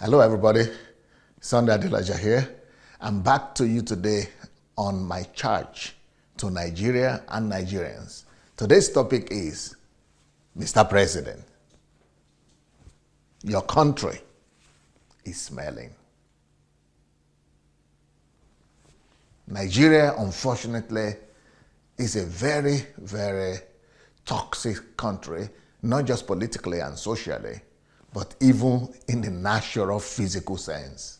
Hello everybody, Sunday Adelaja here. I'm back to you today on my charge to Nigeria and Nigerians. Today's topic is, Mr. President, your country is smelling. Nigeria, unfortunately, is a very, very toxic country, not just politically and socially, but even in the natural physical sense.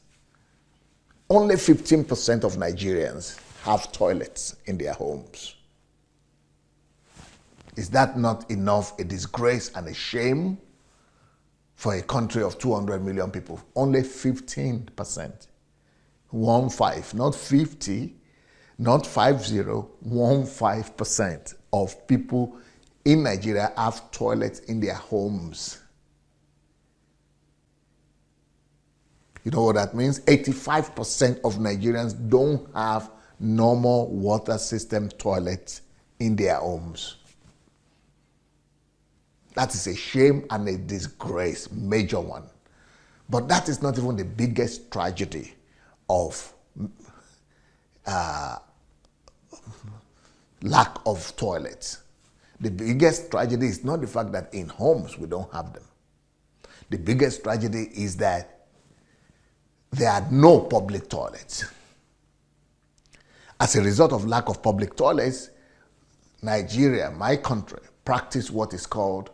Only 15% of Nigerians have toilets in their homes. Is that not enough a disgrace and a shame for a country of 200 million people? Only 15%. 15, not 50, not 15% of people in Nigeria have toilets in their homes. You know what that means? 85% of Nigerians don't have normal water system toilets in their homes. That is a shame and a disgrace, major one. But that is not even the biggest tragedy of lack of toilets. The biggest tragedy is not the fact that in homes we don't have them. The biggest tragedy is that there are no public toilets. As a result of lack of public toilets, Nigeria, my country, practice what is called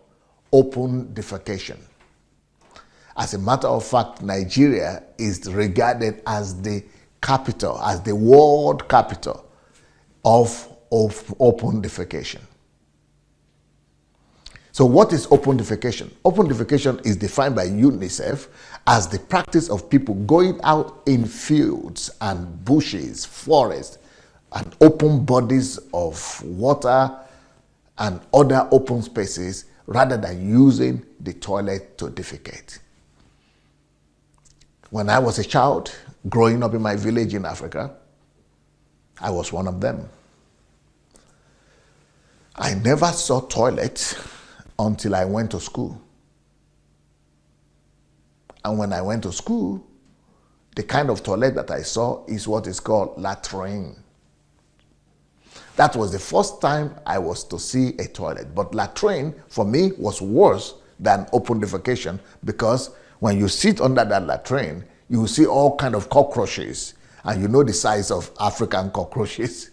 open defecation. As a matter of fact, Nigeria is regarded as the capital, as the world capital of open defecation. So what is open defecation? Open defecation is defined by UNICEF as the practice of people going out in fields and bushes, forests, and open bodies of water and other open spaces rather than using the toilet to defecate. When I was a child, growing up in my village in Africa, I was one of them. I never saw toilets until I went to school. And when I went to school, the kind of toilet that I saw is what is called latrine. That was the first time I was to see a toilet. But latrine, for me, was worse than open defecation because when you sit under that latrine, you will see all kind of cockroaches. And you know the size of African cockroaches.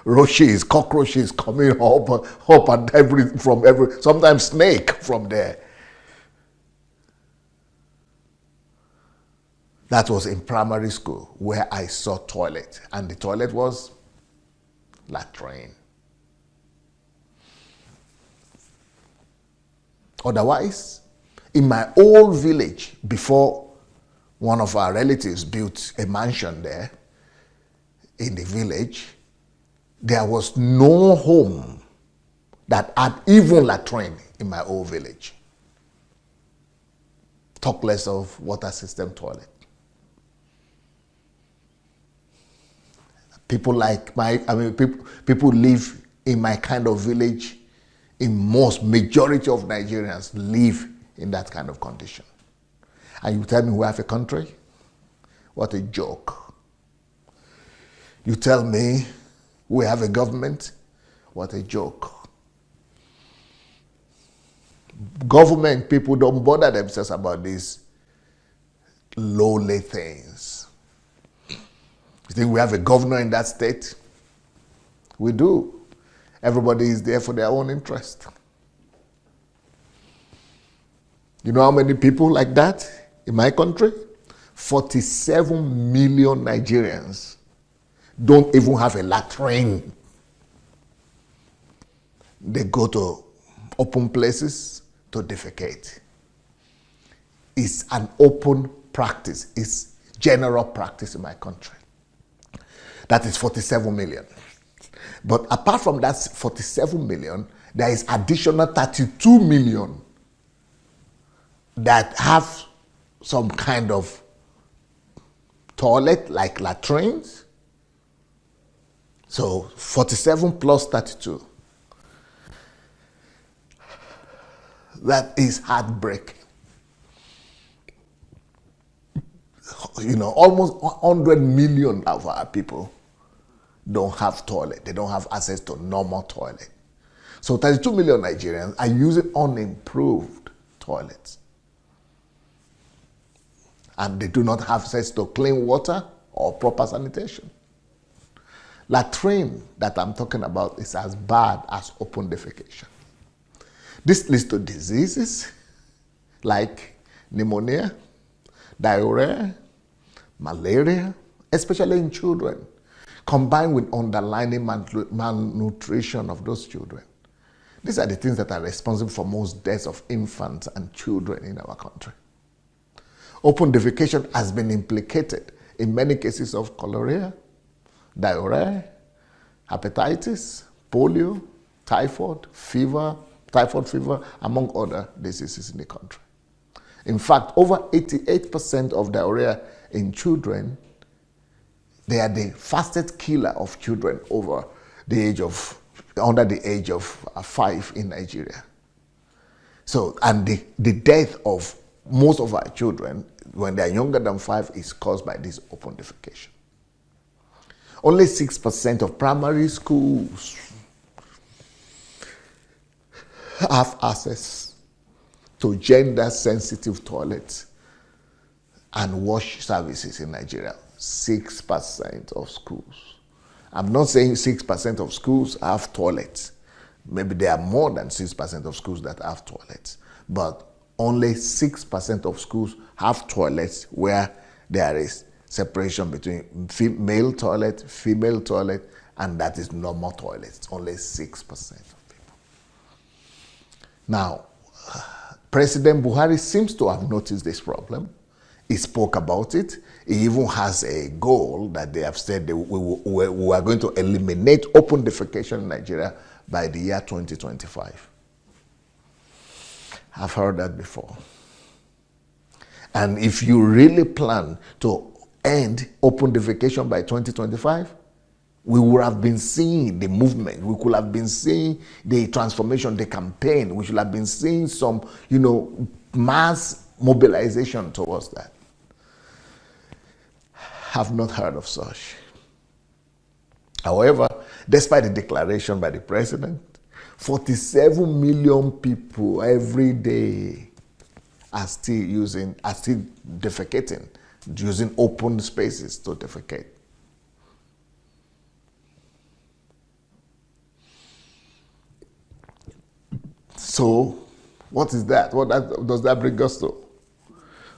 Roaches, cockroaches coming up and sometimes snake from there. That was in primary school where I saw toilet, and the toilet was latrine. Otherwise, in my old village, before one of our relatives built a mansion there in the village, there was no home that had even latrine in my old village. Talk less of water system toilet. People people live in my kind of village. Majority of Nigerians live in that kind of condition. And you tell me we have a country? What a joke. You tell me we have a government? What a joke. Government people don't bother themselves about these lowly things. You think we have a governor in that state? We do. Everybody is there for their own interest. You know how many people like that in my country? 47 million Nigerians don't even have a latrine. They go to open places to defecate. It's an open practice. It's general practice in my country. That is 47 million. But apart from that 47 million, there is additional 32 million that have some kind of toilet like latrines. So 47 plus 32. That is heartbreaking. almost 100 million of our people don't have toilet. They don't have access to normal toilet. So 32 million Nigerians are using unimproved toilets. And they do not have access to clean water or proper sanitation. Latrine that I'm talking about is as bad as open defecation. This leads to diseases like pneumonia, diarrhea, malaria, especially in children, combined with underlying malnutrition of those children. These are the things that are responsible for most deaths of infants and children in our country. Open defecation has been implicated in many cases of cholera, diarrhea, hepatitis, polio, typhoid fever, among other diseases in the country. In fact, over 88% of diarrhea in children, they are the fastest killer of children under the age of 5 in Nigeria. So, and the death of most of our children when they are younger than 5 is caused by this open defecation. Only 6% of primary schools have access to gender-sensitive toilets and wash services in Nigeria. 6% of schools. I'm not saying 6% of schools have toilets. Maybe there are more than 6% of schools that have toilets. But only 6% of schools have toilets where there is separation between male toilet, female toilet, and that is normal toilets. Only 6% of people. Now, President Buhari seems to have noticed this problem. He spoke about it. He even has a goal that they have said we are going to eliminate open defecation in Nigeria by the year 2025. I've heard that before. And if you really plan to end open defecation by 2025, we would have been seeing the movement. We could have been seeing the transformation, the campaign. We should have been seeing some, mass mobilization towards that. Have not heard of such. However, despite the declaration by the president, 47 million people every day are still defecating, using open spaces to defecate. So, what is that? What does that bring us to?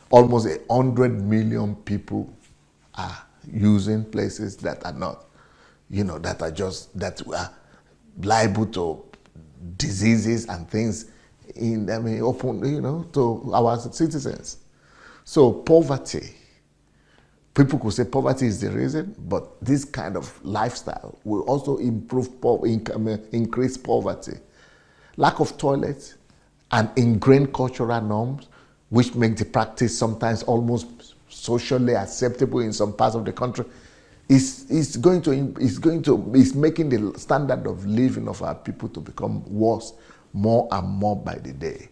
Almost 100 million people are using places that are not, that are liable to diseases and things open, to our citizens. So poverty, people could say poverty is the reason, but this kind of lifestyle will also increase poverty. Lack of toilets and ingrained cultural norms, which make the practice sometimes almost socially acceptable in some parts of the country, is making the standard of living of our people to become worse more and more by the day.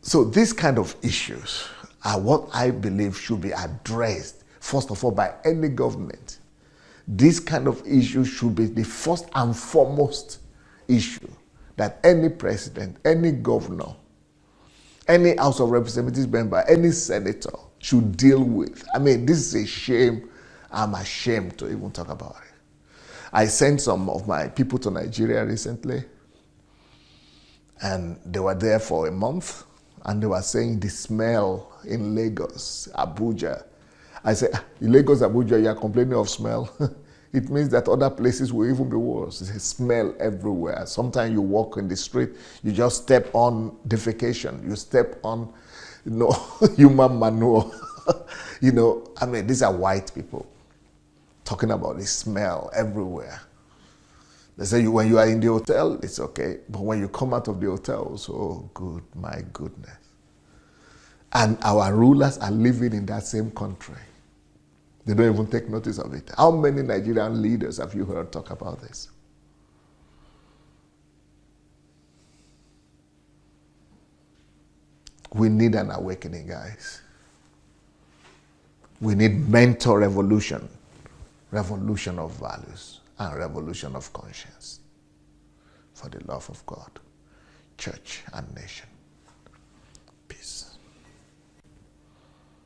So these kind of issues are what I believe should be addressed, first of all, by any government. This kind of issue should be the first and foremost issue that any president, any governor, any House of Representatives member, any senator should deal with. This is a shame. I'm ashamed to even talk about it. I sent some of my people to Nigeria recently, and they were there for a month, and they were saying the smell in Lagos, Abuja. I said, in Lagos, Abuja, you are complaining of smell? It means that other places will even be worse. There's a smell everywhere. Sometimes you walk in the street, you just step on defecation. You step on, human manure. These are white people talking about the smell everywhere. They say when you are in the hotel, it's okay. But when you come out of the hotels, oh, my goodness. And our rulers are living in that same country. They don't even take notice of it. How many Nigerian leaders have you heard talk about this? We need an awakening, guys. We need mental revolution, revolution of values, and revolution of conscience for the love of God, church, and nation.